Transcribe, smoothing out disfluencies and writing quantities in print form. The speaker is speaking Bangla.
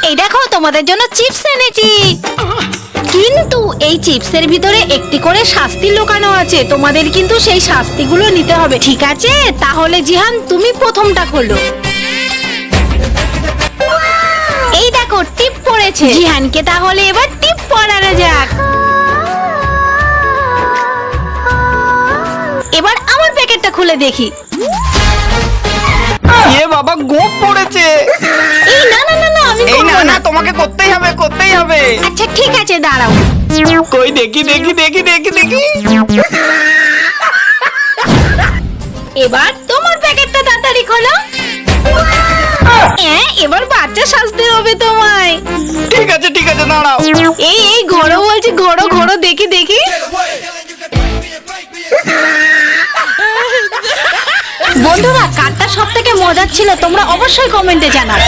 এই দেখো তোমাদের জন্য চিপস এনেছি। কিন্তু এই চিপসের ভিতরে একটি করে শাস্তি লুকানো আছে, তোমাদের কিন্তু সেই শাস্তিগুলো নিতে হবে, ঠিক আছে? তাহলে জিহান তুমি প্রথমটা খোলো। এই দেখো টিপ পড়েছে, জিহানকে তাহলে এবার টিপ পড়ানো যাক। এবার আমার প্যাকেটটা খুলে দেখি। এ বাবা গোপ পড়েছে। এই না না না না, আমি এই না করবো না, না। তোমাকে করতেই হবে, করতেই হবে। আচ্ছা ঠিক আছে, দাঁড়াও। কই দেখি দেখি দেখি দেখি দেখি। এবার তোমার প্যাকেটটা তাড়াতাড়ি খোলো। এবার বাচ্চা শাস্তি হবে তোমায়। ঠিক আছে ঠিক আছে, দাঁড়াও। এই ঘোড়ো বলছি, ঘোড়ো ঘোড়ো, দেখি দেখি। বন্ধুরা, কারটা সব থেকে মজার ছিল তোমরা অবশ্যই কমেন্টে জানাও।